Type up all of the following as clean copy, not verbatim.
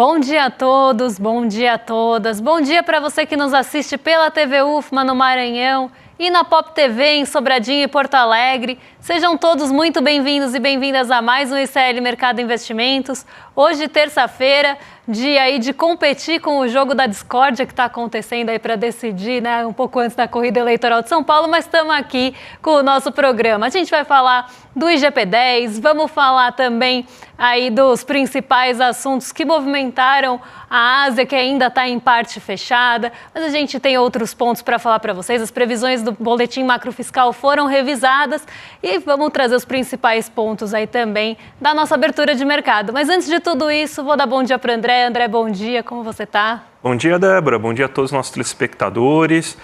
Bom dia a todos, bom dia a todas. Bom dia para você que nos assiste pela TV UFMA no Maranhão e na Pop TV em Sobradinho e Porto Alegre. Sejam todos muito bem-vindos e bem-vindas a mais um ICL Mercado Investimentos. Hoje, terça-feira, dia aí de competir com o jogo da discórdia que está acontecendo aí para decidir, né, um pouco antes da corrida eleitoral de São Paulo, mas estamos aqui com o nosso programa. A gente vai falar do IGP-10, vamos falar também aí dos principais assuntos que movimentaram a Ásia, que ainda está em parte fechada, mas a gente tem outros pontos para falar para vocês. As previsões do boletim macrofiscal foram revisadas e vamos trazer os principais pontos aí também da nossa abertura de mercado. Mas antes de tudo isso, vou dar bom dia para o André. André, bom dia, como você está? Bom dia, Débora. Bom dia a todos os nossos telespectadores.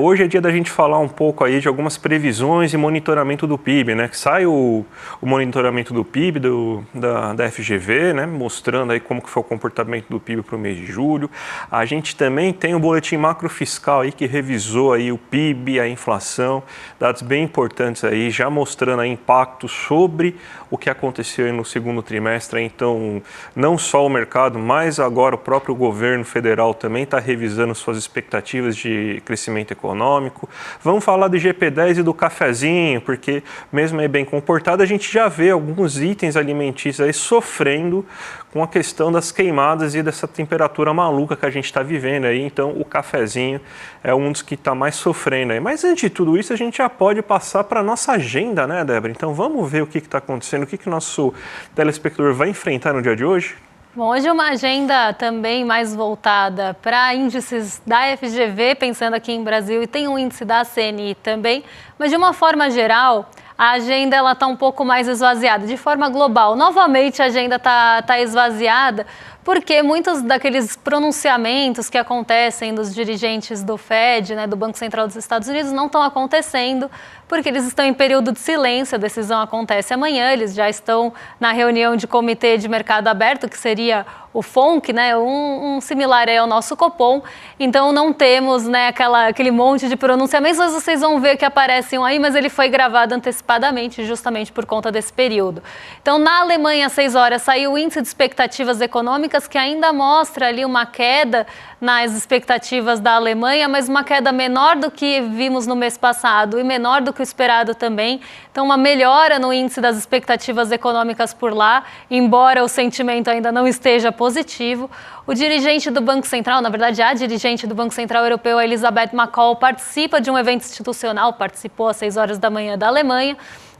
Hoje é dia da gente falar um pouco aí de algumas previsões e monitoramento do PIB, né? Que sai o monitoramento do PIB da FGV, né? Mostrando aí como que foi o comportamento do PIB para o mês de julho. A gente também tem o boletim macrofiscal aí que revisou aí o PIB, a inflação, dados bem importantes aí, já mostrando aí impacto sobre o que aconteceu aí no segundo trimestre. Então, não só o mercado, mas agora o próprio governo federal também está revisando suas expectativas de crescimento econômico. Vamos falar do IGP-10 e do cafezinho, porque mesmo aí bem comportado, a gente já vê alguns itens alimentícios aí sofrendo com a questão das queimadas e dessa temperatura maluca que a gente está vivendo aí. Então, o cafezinho é um dos que está mais sofrendo aí. Mas antes de tudo isso, a gente já pode passar para a nossa agenda, né, Débora? Então, vamos ver o que está acontecendo, o que o nosso telespectador vai enfrentar no dia de hoje? Bom, hoje é uma agenda também mais voltada para índices da FGV, pensando aqui em Brasil, e tem um índice da CNI também, mas de uma forma geral, a agenda está um pouco mais esvaziada, de forma global. Novamente, a agenda está esvaziada, porque muitos daqueles pronunciamentos que acontecem dos dirigentes do Fed, né, do Banco Central dos Estados Unidos, não estão acontecendo, porque eles estão em período de silêncio. A decisão acontece amanhã, eles já estão na reunião de comitê de mercado aberto, que seria o FONC, né, um similar ao nosso Copom. Então não temos, né, aquele monte de pronunciamentos, mas vocês vão ver que aparecem aí, mas ele foi gravado antecipadamente, justamente por conta desse período. Então, na Alemanha, às 6 horas, saiu o índice de expectativas econômicas, que ainda mostra ali uma queda nas expectativas da Alemanha, mas uma queda menor do que vimos no mês passado e menor do que o esperado também. Então, uma melhora no índice das expectativas econômicas por lá, embora o sentimento ainda não esteja positivo. O dirigente do Banco Central, na verdade, a dirigente do Banco Central Europeu, a Elisabeth McCall, participa de um evento institucional, participou às 6 horas da manhã da Alemanha.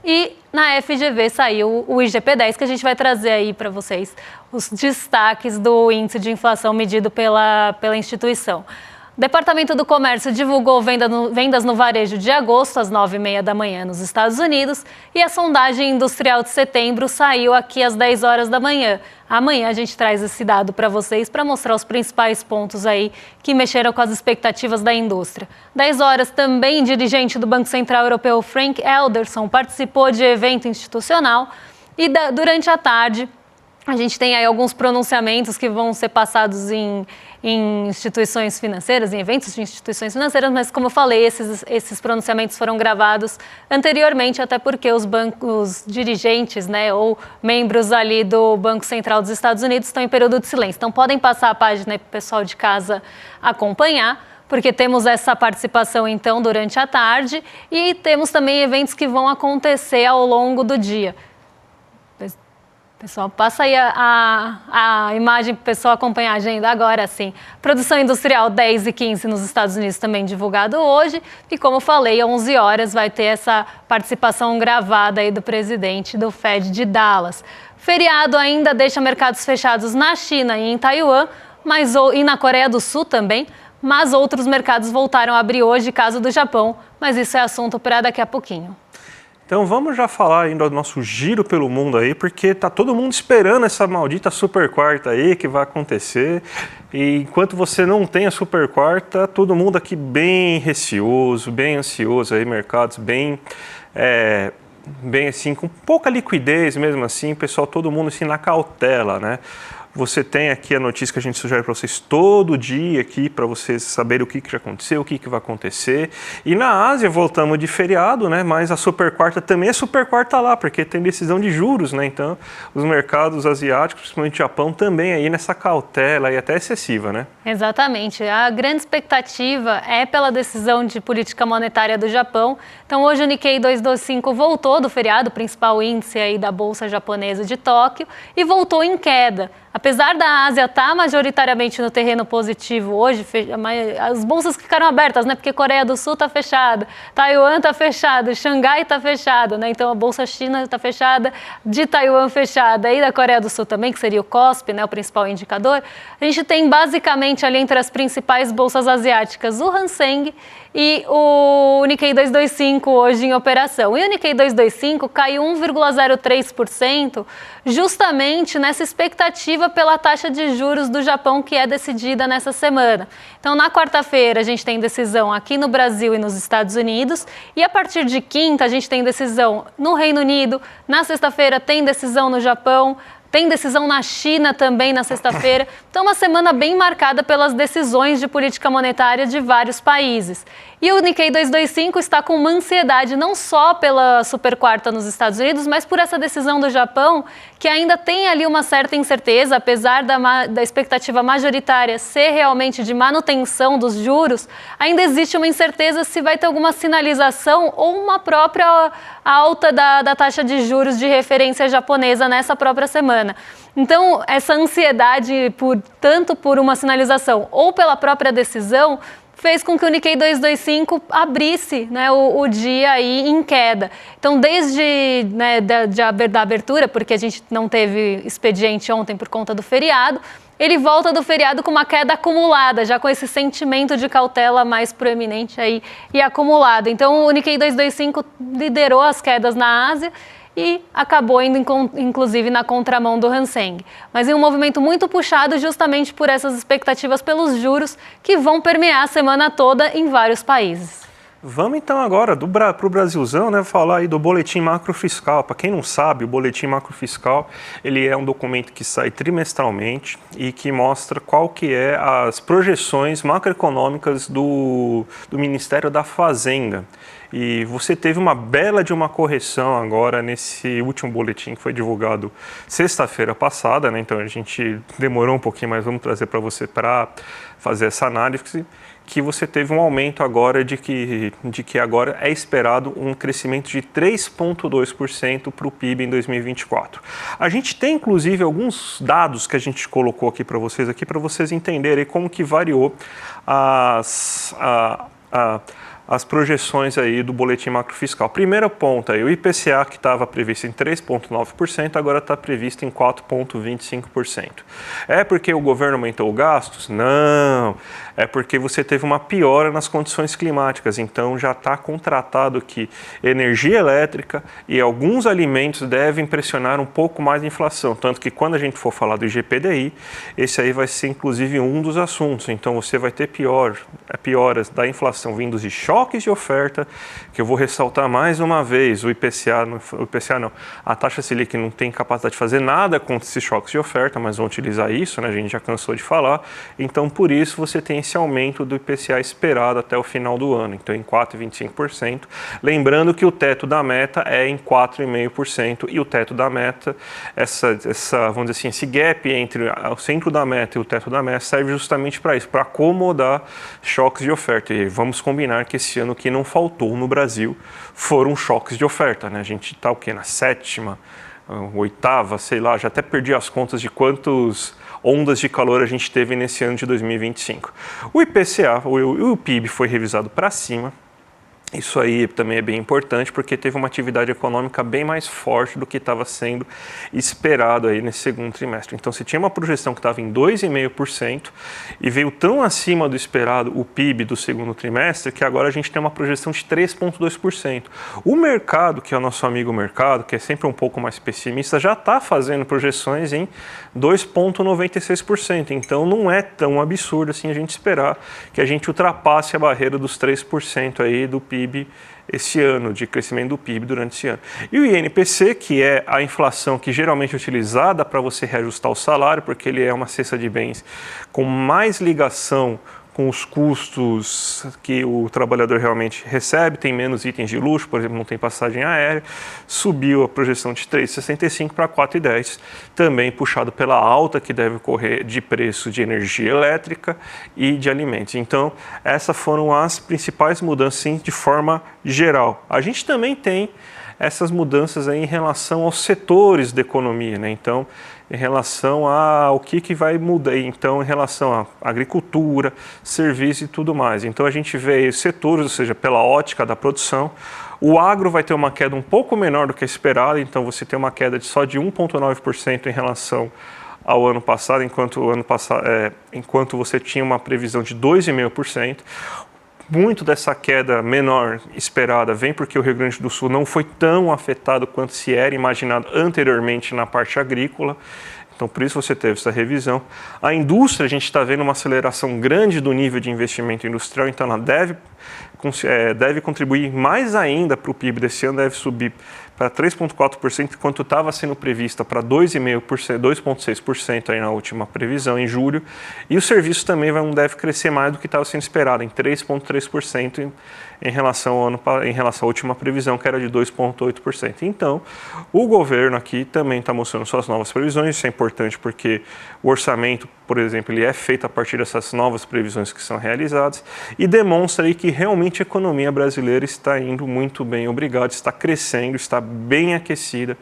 E na FGV saiu o IGP-10, que a gente vai trazer aí para vocês os destaques do índice de inflação medido pela instituição. O Departamento do Comércio divulgou vendas no varejo de agosto, às 9h30 da manhã, nos Estados Unidos, e a sondagem industrial de setembro saiu aqui às 10 horas da manhã. Amanhã a gente traz esse dado para vocês, para mostrar os principais pontos aí que mexeram com as expectativas da indústria. 10 horas também, dirigente do Banco Central Europeu, Frank Elderson, participou de evento institucional, e durante a tarde a gente tem aí alguns pronunciamentos que vão ser passados em instituições financeiras, em eventos de instituições financeiras, mas como eu falei, esses pronunciamentos foram gravados anteriormente, até porque os dirigentes, né, ou membros ali do Banco Central dos Estados Unidos estão em período de silêncio. Então podem passar a página para o pessoal de casa acompanhar, porque temos essa participação então durante a tarde e temos também eventos que vão acontecer ao longo do dia. Pessoal, passa aí a imagem para o pessoal acompanhar a agenda agora sim. Produção industrial 10h15 nos Estados Unidos também divulgado hoje. E como eu falei, às 11 horas vai ter essa participação gravada aí do presidente do Fed de Dallas. Feriado ainda deixa mercados fechados na China e em Taiwan, e na Coreia do Sul também. Mas outros mercados voltaram a abrir hoje, caso do Japão. Mas isso é assunto para daqui a pouquinho. Então vamos já falar ainda do nosso giro pelo mundo aí, porque tá todo mundo esperando essa maldita super quarta aí que vai acontecer. E enquanto você não tem a super quarta, todo mundo aqui bem receoso, bem ansioso aí, mercados bem assim, com pouca liquidez mesmo assim, pessoal, todo mundo assim na cautela, né? Você tem aqui a notícia que a gente sugere para vocês todo dia aqui, para vocês saberem o que já aconteceu, o que vai acontecer. E na Ásia voltamos de feriado, né? Mas a super quarta também é super quarta lá, porque tem decisão de juros, né? Então, os mercados asiáticos, principalmente o Japão, também aí nessa cautela e até excessiva, né? Exatamente. A grande expectativa é pela decisão de política monetária do Japão. Então, hoje o Nikkei 225 voltou do feriado, principal índice aí da Bolsa Japonesa de Tóquio, e voltou em queda. Apesar da Ásia estar majoritariamente no terreno positivo hoje, as bolsas ficaram abertas, né? Porque Coreia do Sul está fechada, Taiwan está fechado, Xangai está fechado, né? Então a Bolsa China está fechada, de Taiwan fechada e da Coreia do Sul também, que seria o KOSPI, né? O principal indicador. A gente tem basicamente ali entre as principais bolsas asiáticas o Hang Seng e o Nikkei 225 hoje em operação. E o Nikkei 225 caiu 1,03%, justamente nessa expectativa pela taxa de juros do Japão que é decidida nessa semana. Então, na quarta-feira, a gente tem decisão aqui no Brasil e nos Estados Unidos, e a partir de quinta, a gente tem decisão no Reino Unido, na sexta-feira tem decisão no Japão, tem decisão na China também na sexta-feira. Então, uma semana bem marcada pelas decisões de política monetária de vários países. E o Nikkei 225 está com uma ansiedade não só pela super quarta nos Estados Unidos, mas por essa decisão do Japão, que ainda tem ali uma certa incerteza, apesar da expectativa majoritária ser realmente de manutenção dos juros, ainda existe uma incerteza se vai ter alguma sinalização ou uma própria alta da taxa de juros de referência japonesa nessa própria semana. Então, essa ansiedade, tanto por uma sinalização ou pela própria decisão, fez com que o Nikkei 225 abrisse, né, o dia aí em queda. Então, desde da abertura, porque a gente não teve expediente ontem por conta do feriado, ele volta do feriado com uma queda acumulada, já com esse sentimento de cautela mais proeminente aí e acumulado. Então, o Nikkei 225 liderou as quedas na Ásia e acabou indo, inclusive, na contramão do Hang Seng. Mas em um movimento muito puxado justamente por essas expectativas pelos juros que vão permear a semana toda em vários países. Vamos então agora para o Brasilzão, né, falar aí do Boletim Macrofiscal. Para quem não sabe, o Boletim Macrofiscal ele é um documento que sai trimestralmente e que mostra qual que é as projeções macroeconômicas do Ministério da Fazenda. E você teve uma bela de uma correção agora nesse último boletim que foi divulgado sexta-feira passada, né? Então a gente demorou um pouquinho, mas vamos trazer para você para fazer essa análise, que você teve um aumento agora de que agora é esperado um crescimento de 3,2% para o PIB em 2024. A gente tem, inclusive, alguns dados que a gente colocou aqui para vocês entenderem como que variou as projeções aí do boletim macrofiscal. Primeiro ponto aí, o IPCA que estava previsto em 3,9%, agora está previsto em 4,25%. É porque o governo aumentou os gastos? Não. É porque você teve uma piora nas condições climáticas, então já está contratado que energia elétrica e alguns alimentos devem pressionar um pouco mais a inflação, tanto que quando a gente for falar do IGPDI, esse aí vai ser inclusive um dos assuntos, então você vai ter pioras da inflação vindos de choques de oferta, que eu vou ressaltar mais uma vez, o IPCA não, a taxa Selic não tem capacidade de fazer nada contra esses choques de oferta, mas vão utilizar isso, né? A gente já cansou de falar, então por isso você tem esse aumento do IPCA esperado até o final do ano, então em 4,25%. Lembrando que o teto da meta é em 4,5% e o teto da meta, vamos dizer assim, esse gap entre o centro da meta e o teto da meta serve justamente para isso, para acomodar choques de oferta. E vamos combinar que esse ano que não faltou no Brasil foram choques de oferta, né? A gente está o quê? Na sétima, oitava, sei lá, já até perdi as contas de quantos ondas de calor a gente teve nesse ano de 2025. O IPCA, o PIB foi revisado para cima. Isso aí também é bem importante porque teve uma atividade econômica bem mais forte do que estava sendo esperado aí nesse segundo trimestre. Então, se tinha uma projeção que estava em 2,5% e veio tão acima do esperado o PIB do segundo trimestre que agora a gente tem uma projeção de 3,2%. O mercado, que é o nosso amigo mercado, que é sempre um pouco mais pessimista, já está fazendo projeções em 2,96%. Então, não é tão absurdo assim a gente esperar que a gente ultrapasse a barreira dos 3% aí do PIB PIB esse ano, de crescimento do PIB durante esse ano. E o INPC, que é a inflação que geralmente é utilizada para você reajustar o salário, porque ele é uma cesta de bens com mais ligação com os custos que o trabalhador realmente recebe, tem menos itens de luxo, por exemplo, não tem passagem aérea, subiu a projeção de 3,65 para 4,10, também puxado pela alta que deve ocorrer de preço de energia elétrica e de alimentos. Então, essas foram as principais mudanças, sim, de forma geral. A gente também tem essas mudanças aí em relação aos setores da economia, né? Então, em relação ao que vai mudar, então em relação à agricultura, serviço e tudo mais. Então a gente vê setores, ou seja, pela ótica da produção, o agro vai ter uma queda um pouco menor do que a esperada, então você tem uma queda só de 1,9% em relação ao ano passado, enquanto você tinha uma previsão de 2,5%. Muito dessa queda menor esperada vem porque o Rio Grande do Sul não foi tão afetado quanto se era imaginado anteriormente na parte agrícola. Então, por isso você teve essa revisão. A indústria, a gente está vendo uma aceleração grande do nível de investimento industrial, então ela deve contribuir mais ainda para o PIB desse ano, deve subir para 3,4%, enquanto estava sendo prevista para 2,6% aí na última previsão, em julho. E o serviço também deve crescer mais do que estava sendo esperado, em 3,3% em relação à última previsão, que era de 2,8%. Então, o governo aqui também está mostrando suas novas previsões. Isso é importante porque o orçamento, por exemplo, ele é feito a partir dessas novas previsões que são realizadas e demonstra aí que realmente a economia brasileira está indo muito bem, obrigado, está crescendo, está bem aquecida.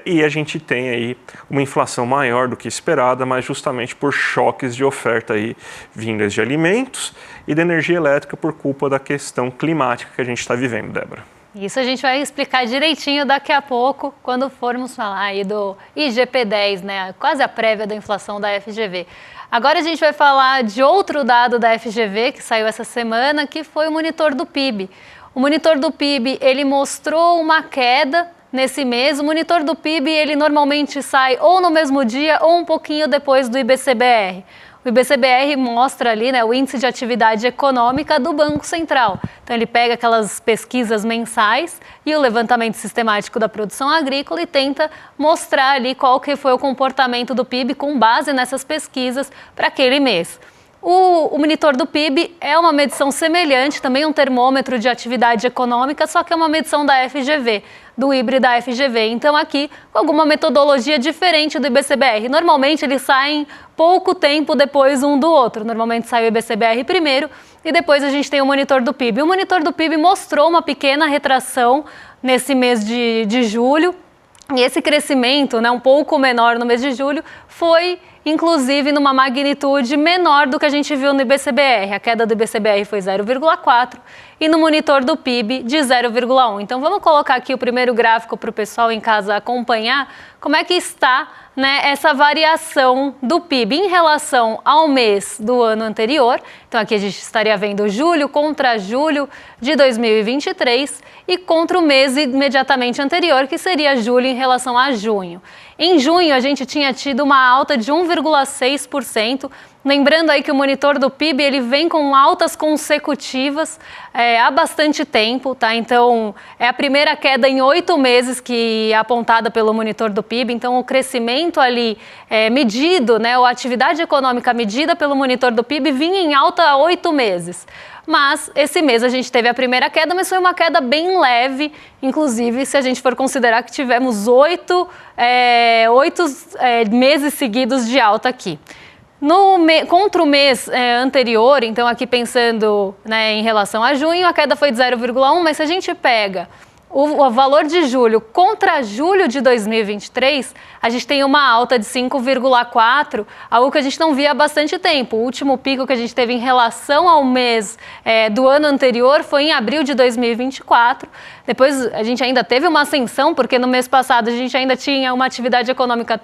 E a gente tem aí uma inflação maior do que esperada, mas justamente por choques de oferta aí, vindas de alimentos e de energia elétrica por culpa da questão climática que a gente está vivendo, Débora. Isso a gente vai explicar direitinho daqui a pouco, quando formos falar aí do IGP-10, né? Quase a prévia da inflação da FGV. Agora a gente vai falar de outro dado da FGV que saiu essa semana, que foi o monitor do PIB. O monitor do PIB, ele mostrou uma queda nesse mês. O monitor do PIB, ele normalmente sai ou no mesmo dia ou um pouquinho depois do IBC-BR. O IBC-BR mostra ali, né, o índice de atividade econômica do Banco Central. Então ele pega aquelas pesquisas mensais e o levantamento sistemático da produção agrícola e tenta mostrar ali qual que foi o comportamento do PIB com base nessas pesquisas para aquele mês. O monitor do PIB é uma medição semelhante, também um termômetro de atividade econômica, só que é uma medição da FGV, do IBRE da FGV. Então aqui, com alguma metodologia diferente do IBC-BR. Normalmente eles saem pouco tempo depois um do outro. Normalmente sai o IBC-BR primeiro e depois a gente tem o monitor do PIB. O monitor do PIB mostrou uma pequena retração nesse mês de julho. E esse crescimento, né, um pouco menor no mês de julho, foi inclusive numa magnitude menor do que a gente viu no IBC-BR. A queda do IBC-BR foi 0,4 e no monitor do PIB de 0,1. Então vamos colocar aqui o primeiro gráfico para o pessoal em casa acompanhar como é que está, né, essa variação do PIB em relação ao mês do ano anterior. Então aqui a gente estaria vendo julho contra julho de 2023 e contra o mês imediatamente anterior, que seria julho em relação a junho. Em junho, a gente tinha tido uma alta de 1,6%. Lembrando aí que o monitor do PIB, ele vem com altas consecutivas há bastante tempo, tá? Então, é a primeira queda em 8 meses que é apontada pelo monitor do PIB. Então, o crescimento ali medido, né, ou a atividade econômica medida pelo monitor do PIB vinha em alta há 8 meses. Mas esse mês a gente teve a primeira queda, mas foi uma queda bem leve, inclusive se a gente for considerar que tivemos 8 meses seguidos de alta aqui. Contra o mês anterior, então aqui pensando, né, em relação a junho, a queda foi de 0,1, mas se a gente pega o valor de julho contra julho de 2023, a gente tem uma alta de 5,4, algo que a gente não via há bastante tempo. O último pico que a gente teve em relação ao mês do ano anterior foi em abril de 2024. Depois a gente ainda teve uma ascensão, porque no mês passado a gente ainda tinha uma atividade econômica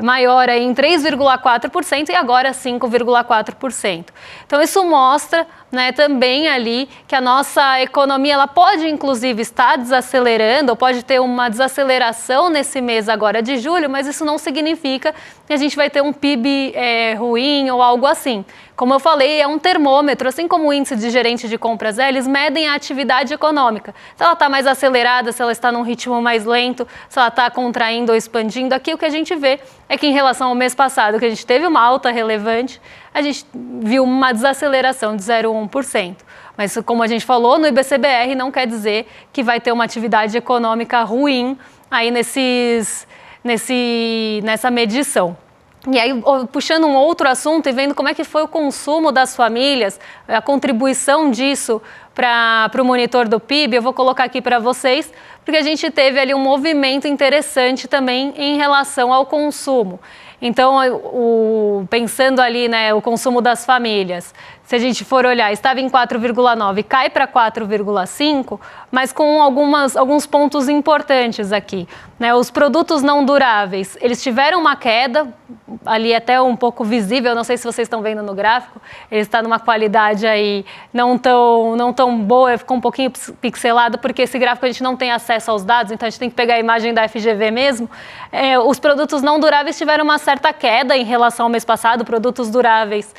maior aí em 3,4% e agora 5,4%. Então isso mostra, né, também ali que a nossa economia ela pode inclusive estar está desacelerando, ou pode ter uma desaceleração nesse mês agora de julho, mas isso não significa que a gente vai ter um PIB ruim ou algo assim. Como eu falei, é um termômetro, assim como o índice de gerente de compras eles medem a atividade econômica. Se ela está mais acelerada, se ela está num ritmo mais lento, se ela está contraindo ou expandindo. Aqui o que a gente vê é que em relação ao mês passado, que a gente teve uma alta relevante, a gente viu uma desaceleração de 0,1%. Mas como a gente falou, no IBCBR não quer dizer que vai ter uma atividade econômica ruim aí nessa medição. E aí, puxando um outro assunto e vendo como é que foi o consumo das famílias, a contribuição disso para o monitor do PIB, eu vou colocar aqui para vocês, porque a gente teve ali um movimento interessante também em relação ao consumo. Então, pensando ali, né, o consumo das famílias, se a gente for olhar, estava em 4,9, cai para 4,5, mas com alguns pontos importantes aqui. Né? Os produtos não duráveis, eles tiveram uma queda, ali até um pouco visível, não sei se vocês estão vendo no gráfico, ele está numa qualidade aí não tão boa, ficou um pouquinho pixelado, porque esse gráfico a gente não tem acesso aos dados, então a gente tem que pegar a imagem da FGV mesmo. Os produtos não duráveis tiveram uma certa queda em relação ao mês passado, produtos duráveis,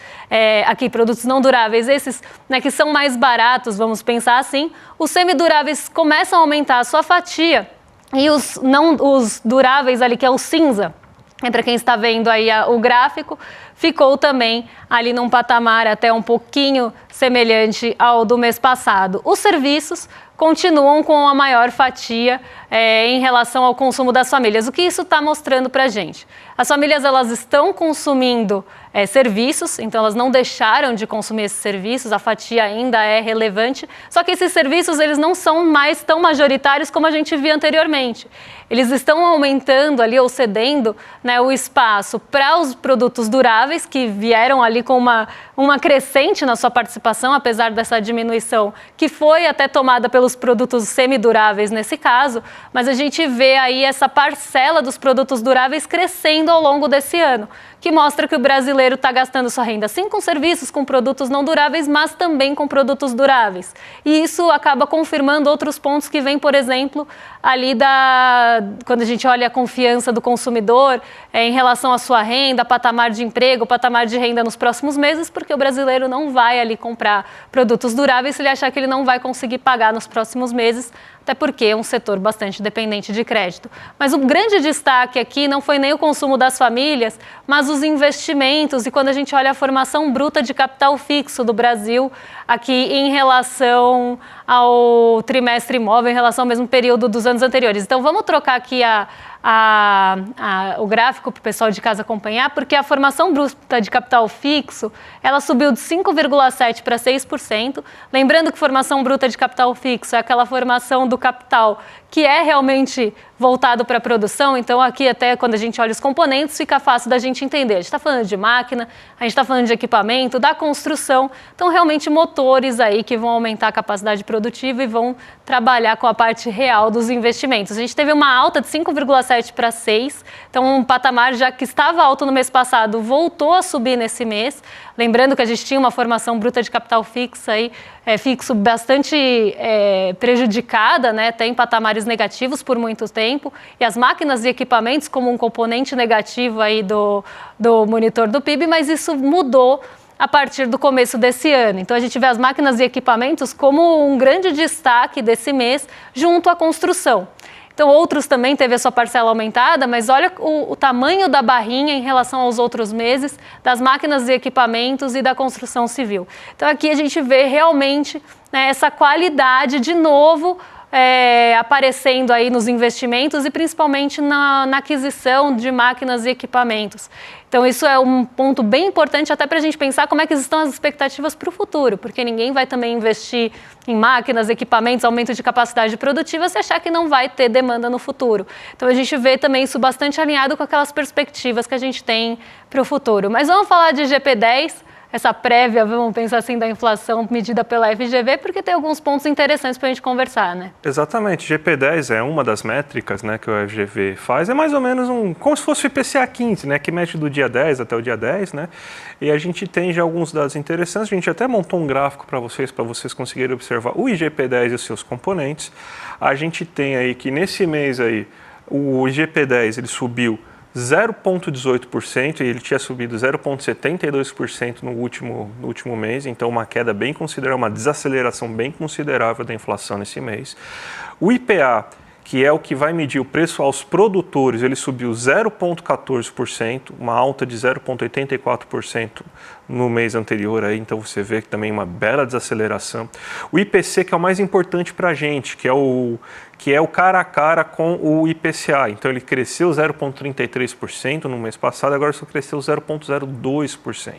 produtos não duráveis, esses, né, que são mais baratos, vamos pensar assim, os semiduráveis começam a aumentar a sua fatia e os duráveis ali, que é o cinza, para quem está vendo aí o gráfico, ficou também ali num patamar até um pouquinho semelhante ao do mês passado. Os serviços continuam com a maior fatia em relação ao consumo das famílias. O que isso está mostrando para a gente? As famílias elas estão consumindo serviços, então elas não deixaram de consumir esses serviços, a fatia ainda é relevante, só que esses serviços eles não são mais tão majoritários como a gente via anteriormente. Eles estão aumentando ali ou cedendo, né, o espaço para os produtos duráveis, que vieram ali com uma crescente na sua participação, apesar dessa diminuição, que foi até tomada pelos produtos semiduráveis nesse caso, mas a gente vê aí essa parcela dos produtos duráveis crescendo ao longo desse ano, que mostra que o brasileiro está gastando sua renda sim com serviços, com produtos não duráveis, mas também com produtos duráveis. E isso acaba confirmando outros pontos que vêm, por exemplo, ali quando a gente olha a confiança do consumidor em relação à sua renda, patamar de emprego, patamar de renda nos próximos meses, porque o brasileiro não vai ali comprar produtos duráveis se ele achar que ele não vai conseguir pagar nos próximos meses, até porque é um setor bastante dependente de crédito. Mas o grande destaque aqui não foi nem o consumo das famílias, mas os investimentos. E quando a gente olha a formação bruta de capital fixo do Brasil, aqui em relação ao trimestre imóvel, em relação ao mesmo período dos anos anteriores. Então, vamos trocar aqui o gráfico para o pessoal de casa acompanhar, porque a formação bruta de capital fixo, ela subiu de 5,7% para 6%. Lembrando que formação bruta de capital fixo é aquela formação do capital que é realmente voltado para a produção, então aqui até quando a gente olha os componentes fica fácil da gente entender. A gente está falando de máquina, a gente está falando de equipamento, da construção, então realmente motores aí que vão aumentar a capacidade produtiva e vão trabalhar com a parte real dos investimentos. A gente teve uma alta de 5,7% para 6%, então um patamar já que estava alto no mês passado voltou a subir nesse mês. Lembrando que a gente tinha uma formação bruta de capital fixo bastante prejudicada, né, até em patamares negativos por muito tempo, e as máquinas e equipamentos como um componente negativo aí do monitor do PIB, mas isso mudou a partir do começo desse ano. Então a gente vê as máquinas e equipamentos como um grande destaque desse mês junto à construção. Então, outros também teve a sua parcela aumentada, mas olha o tamanho da barrinha em relação aos outros meses das máquinas e equipamentos e da construção civil. Então, aqui a gente vê realmente, né, essa qualidade de novo aparecendo aí nos investimentos e principalmente na aquisição de máquinas e equipamentos. Então, isso é um ponto bem importante até para a gente pensar como é que estão as expectativas para o futuro, porque ninguém vai também investir em máquinas, equipamentos, aumento de capacidade produtiva se achar que não vai ter demanda no futuro. Então, a gente vê também isso bastante alinhado com aquelas perspectivas que a gente tem para o futuro. Mas vamos falar de GP10. essa prévia, vamos pensar assim, da inflação medida pela FGV, porque tem alguns pontos interessantes para a gente conversar, né? Exatamente. GP10 é uma das métricas, né, que o FGV faz, é mais ou menos como se fosse o IPCA 15, né, que mede do dia 10 até o dia 10, né? E a gente tem já alguns dados interessantes, a gente até montou um gráfico para vocês conseguirem observar o IGP-10 e os seus componentes. A gente tem aí que nesse mês aí, o IGP-10 ele subiu 0,18% e ele tinha subido 0,72% no último mês, então uma queda bem considerável, uma desaceleração bem considerável da inflação nesse mês. O IPA, que é o que vai medir o preço aos produtores, ele subiu 0,14%, uma alta de 0,84% no mês anterior, aí, então você vê que também uma bela desaceleração. O IPC, que é o mais importante para a gente, que é o cara a cara com o IPCA, então ele cresceu 0,33% no mês passado, agora só cresceu 0,02%.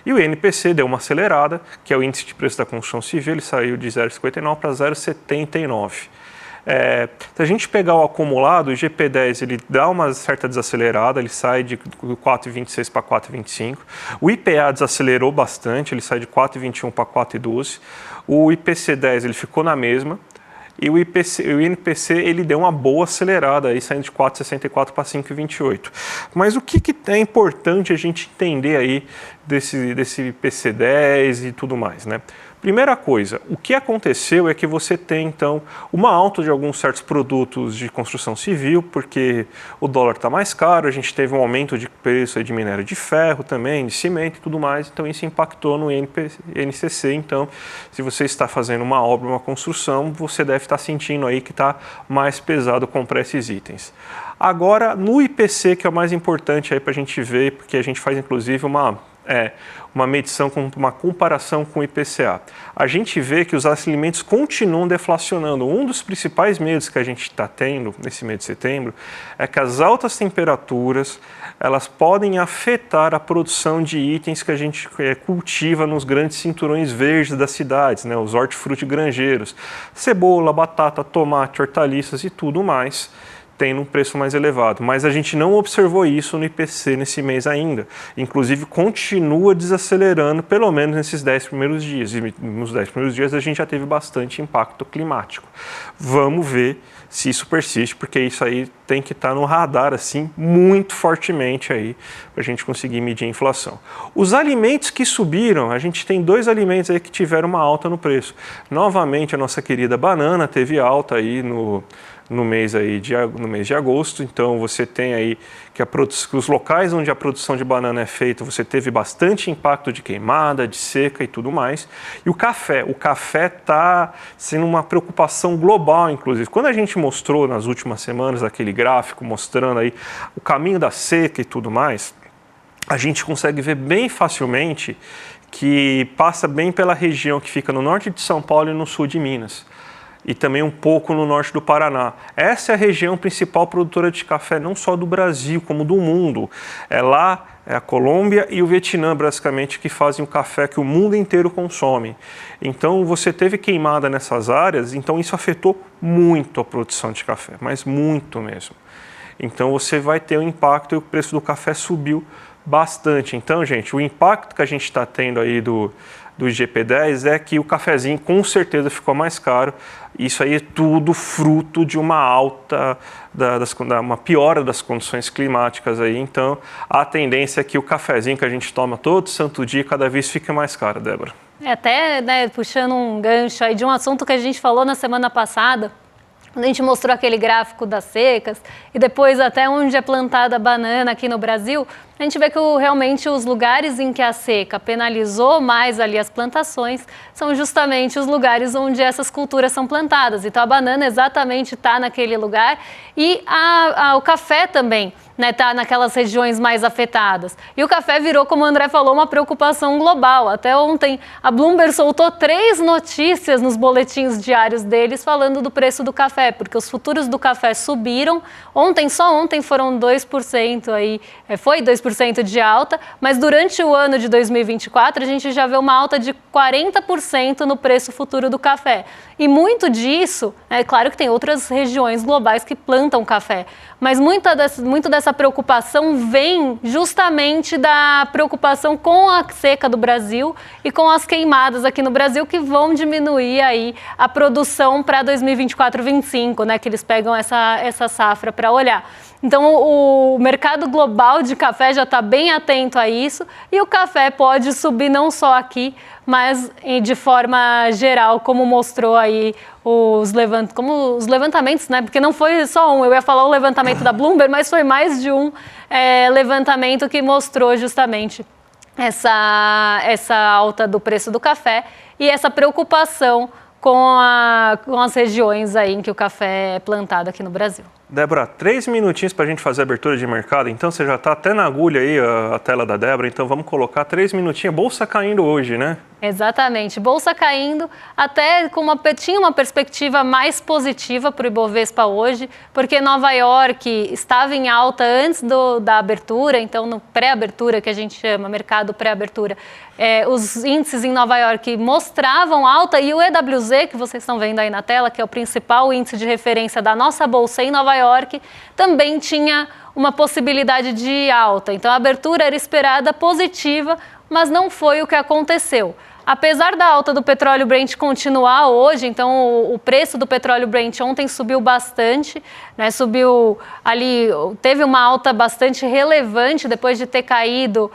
E o INPC deu uma acelerada, que é o índice de preço da construção civil, ele saiu de 0,59 para 0,79. Se a gente pegar o acumulado, o IGP-10 ele dá uma certa desacelerada, ele sai de 4,26 para 4,25. O IPA desacelerou bastante, ele sai de 4,21 para 4,12. O IPC-10 ele ficou na mesma. E o INPC ele deu uma boa acelerada, aí saindo de 4,64 para 5,28. Mas o que é importante a gente entender aí desse IPC-10 e tudo mais, né? Primeira coisa, o que aconteceu é que você tem, então, uma alta de alguns certos produtos de construção civil, porque o dólar está mais caro, a gente teve um aumento de preço de minério de ferro também, de cimento e tudo mais, então isso impactou no INCC. Então, se você está fazendo uma obra, uma construção, você deve estar sentindo aí que está mais pesado comprar esses itens. Agora, no IPC, que é o mais importante aí para a gente ver, porque a gente faz inclusive uma medição, uma comparação com o IPCA. A gente vê que os alimentos continuam deflacionando. Um dos principais medos que a gente está tendo nesse mês de setembro é que as altas temperaturas elas podem afetar a produção de itens que a gente cultiva nos grandes cinturões verdes das cidades, né, os hortifrutigranjeiros, cebola, batata, tomate, hortaliças e tudo mais, tendo um preço mais elevado. Mas a gente não observou isso no IPC nesse mês ainda. Inclusive, continua desacelerando, pelo menos nesses 10 primeiros dias. E nos 10 primeiros dias a gente já teve bastante impacto climático. Vamos ver se isso persiste, porque isso aí tem que estar no radar, assim, muito fortemente aí, para a gente conseguir medir a inflação. Os alimentos que subiram, a gente tem 2 alimentos aí que tiveram uma alta no preço. Novamente, a nossa querida banana teve alta aí no mês de agosto, então você tem aí que os locais onde a produção de banana é feita, você teve bastante impacto de queimada, de seca e tudo mais. E o café está sendo uma preocupação global, inclusive. Quando a gente mostrou nas últimas semanas aquele gráfico mostrando aí o caminho da seca e tudo mais, a gente consegue ver bem facilmente que passa bem pela região que fica no norte de São Paulo e no sul de Minas. E também um pouco no norte do Paraná. Essa é a região principal produtora de café, não só do Brasil, como do mundo. É a Colômbia e o Vietnã, basicamente, que fazem o café que o mundo inteiro consome. Então, você teve queimada nessas áreas, então isso afetou muito a produção de café, mas muito mesmo. Então, você vai ter um impacto e o preço do café subiu bastante. Então, gente, o impacto que a gente está tendo aí do IGP-10 é que o cafezinho com certeza ficou mais caro. Isso aí é tudo fruto de uma alta, uma piora das condições climáticas aí. Então, a tendência é que o cafezinho que a gente toma todo santo dia cada vez fique mais caro, Débora. Até, né, puxando um gancho aí de um assunto que a gente falou na semana passada, quando a gente mostrou aquele gráfico das secas e depois até onde é plantada a banana aqui no Brasil, a gente vê que realmente os lugares em que a seca penalizou mais ali as plantações são justamente os lugares onde essas culturas são plantadas. Então a banana exatamente está naquele lugar e o café também, né, tá naquelas regiões mais afetadas. E o café virou, como o André falou, uma preocupação global. Até ontem a Bloomberg soltou 3 notícias nos boletins diários deles falando do preço do café, porque os futuros do café subiram. Só ontem foram 2% aí, foi 2% de alta, mas durante o ano de 2024 a gente já vê uma alta de 40% no preço futuro do café. E muito disso, é claro que tem outras regiões globais que plantam café, mas muito dessa dessa preocupação vem justamente da preocupação com a seca do Brasil e com as queimadas aqui no Brasil, que vão diminuir aí a produção para 2024-25, né, que eles pegam essa safra para olhar. Então, o mercado global de café já está bem atento a isso e o café pode subir não só aqui, mas de forma geral, como mostrou aí os levantamentos, né? Porque não foi só um, eu ia falar o levantamento da Bloomberg, mas foi mais de um levantamento que mostrou justamente essa alta do preço do café e essa preocupação com as regiões aí em que o café é plantado aqui no Brasil. Débora, 3 minutinhos para a gente fazer a abertura de mercado, então você já está até na agulha aí, a tela da Débora, então vamos colocar 3 minutinhos, bolsa caindo hoje, né? Exatamente, bolsa caindo, até tinha uma perspectiva mais positiva para o Ibovespa hoje, porque Nova York estava em alta antes da abertura, então no pré-abertura, que a gente chama, mercado pré-abertura, os índices em Nova York mostravam alta e o EWZ, que vocês estão vendo aí na tela, que é o principal índice de referência da nossa bolsa em Nova York, também tinha uma possibilidade de alta. Então a abertura era esperada positiva, mas não foi o que aconteceu. Apesar da alta do petróleo Brent continuar hoje, então o preço do petróleo Brent ontem subiu bastante, né? Subiu ali, teve uma alta bastante relevante depois de ter caído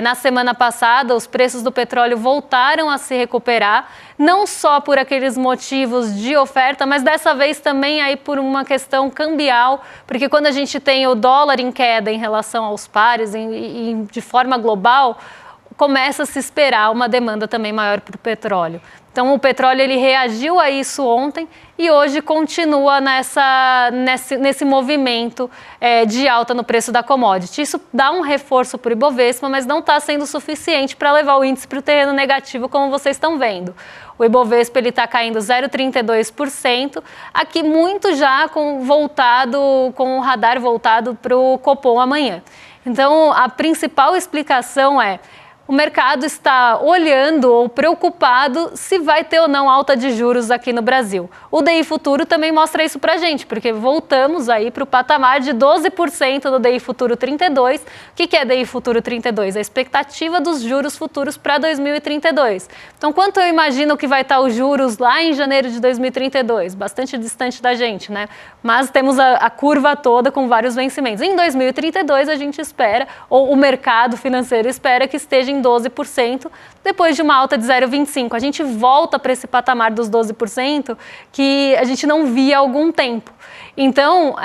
na semana passada. Os preços do petróleo voltaram a se recuperar, não só por aqueles motivos de oferta, mas dessa vez também aí por uma questão cambial, porque quando a gente tem o dólar em queda em relação aos pares e de forma global, começa a se esperar uma demanda também maior para o petróleo. Então, o petróleo ele reagiu a isso ontem e hoje continua nesse movimento de alta no preço da commodity. Isso dá um reforço para o Ibovespa, mas não está sendo suficiente para levar o índice para o terreno negativo, como vocês estão vendo. O Ibovespa está caindo 0,32%, aqui muito já com o radar voltado para o Copom amanhã. Então, a principal explicação é: o mercado está olhando ou preocupado se vai ter ou não alta de juros aqui no Brasil. O DI Futuro também mostra isso para a gente, porque voltamos aí para o patamar de 12% do DI Futuro 32. O que é DI Futuro 32? A expectativa dos juros futuros para 2032. Então, quanto eu imagino que vai estar os juros lá em janeiro de 2032? Bastante distante da gente, né? Mas temos a curva toda com vários vencimentos. Em 2032, a gente espera, ou o mercado financeiro espera que esteja em 12%, depois de uma alta de 0,25%. A gente volta para esse patamar dos 12% que a gente não via há algum tempo. Então,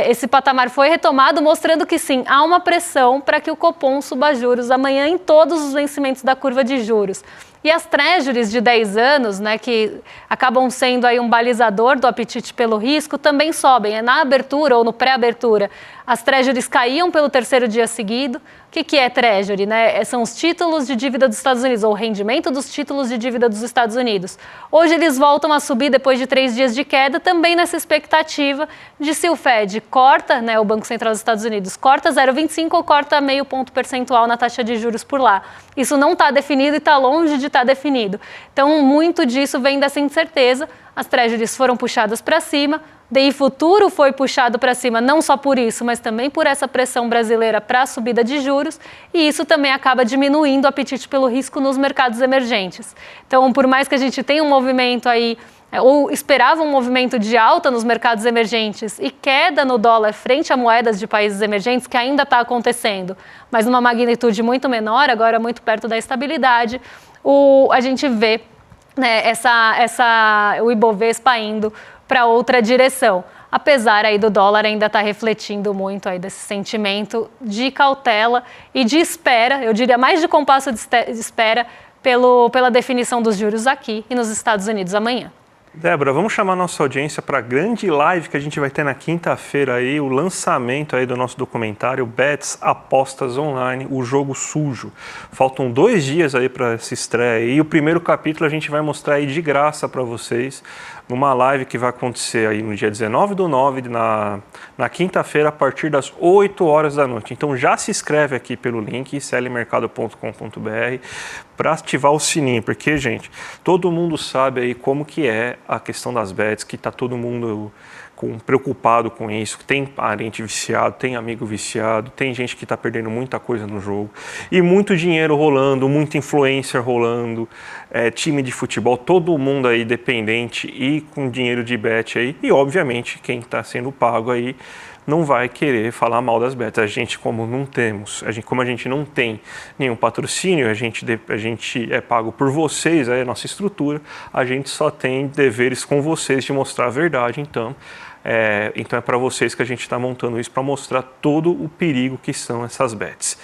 esse patamar foi retomado, mostrando que sim, há uma pressão para que o Copom suba juros amanhã em todos os vencimentos da curva de juros. E as treasuries de 10 anos, né, que acabam sendo aí um balizador do apetite pelo risco, também sobem. Na abertura ou no pré-abertura, as treasuries caíam pelo terceiro dia seguido. O que é treasury, né? São os títulos de dívida dos Estados Unidos, ou o rendimento dos títulos de dívida dos Estados Unidos. Hoje eles voltam a subir depois de 3 dias de queda, também nessa expectativa de se o Fed corta, né, o Banco Central dos Estados Unidos, corta 0,25 ou corta meio ponto percentual na taxa de juros por lá. Isso não está definido e está longe de estar definido. Então, muito disso vem dessa incerteza. As treasuries foram puxadas para cima, DI Futuro foi puxado para cima não só por isso, mas também por essa pressão brasileira para a subida de juros, e isso também acaba diminuindo o apetite pelo risco nos mercados emergentes. Então, por mais que a gente tenha um movimento aí, ou esperava um movimento de alta nos mercados emergentes e queda no dólar frente a moedas de países emergentes, que ainda está acontecendo, mas numa magnitude muito menor, agora muito perto da estabilidade, a gente vê, né, o Ibovespa indo para outra direção. Apesar aí do dólar ainda estar refletindo muito aí desse sentimento de cautela e de espera, eu diria mais de compasso de espera pela definição dos juros aqui e nos Estados Unidos amanhã. Débora, vamos chamar a nossa audiência para a grande live que a gente vai ter na quinta-feira aí, o lançamento aí do nosso documentário Bets, Apostas Online, o Jogo Sujo. Faltam 2 dias aí para essa estreia e o primeiro capítulo a gente vai mostrar aí de graça para vocês. numa live que vai acontecer aí no dia 19/9, na quinta-feira, a partir das 8 horas da noite. Então já se inscreve aqui pelo link, clmercado.com.br, para ativar o sininho, porque, gente, todo mundo sabe aí como que é a questão das bets, que tá todo mundo preocupado com isso, tem parente viciado, tem amigo viciado, tem gente que está perdendo muita coisa no jogo e muito dinheiro rolando, muita influencer rolando, time de futebol, todo mundo aí dependente e com dinheiro de bet aí, e obviamente quem está sendo pago aí não vai querer falar mal das bets. A gente, como a gente não tem nenhum patrocínio, a gente é pago por vocês, é a nossa estrutura, a gente só tem deveres com vocês de mostrar a verdade, então é para vocês que a gente está montando isso, para mostrar todo o perigo que são essas bets.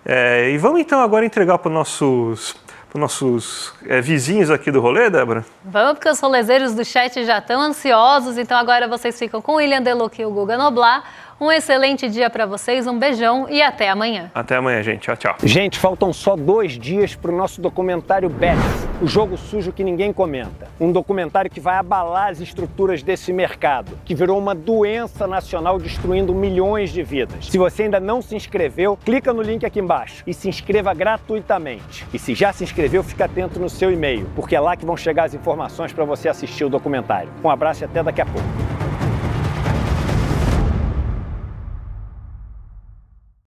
E vamos então agora entregar para os nossos vizinhos aqui do rolê, Débora? Vamos, porque os rolezeiros do chat já estão ansiosos, então agora vocês ficam com o William Deluca e o Guga Noblar. Um excelente dia para vocês, um beijão e até amanhã. Até amanhã, gente. Tchau, tchau. Gente, faltam só 2 dias para o nosso documentário Bets, o jogo sujo que ninguém comenta. Um documentário que vai abalar as estruturas desse mercado, que virou uma doença nacional destruindo milhões de vidas. Se você ainda não se inscreveu, clica no link aqui embaixo e se inscreva gratuitamente. E se já se inscreveu, fica atento no seu e-mail, porque é lá que vão chegar as informações para você assistir o documentário. Um abraço e até daqui a pouco.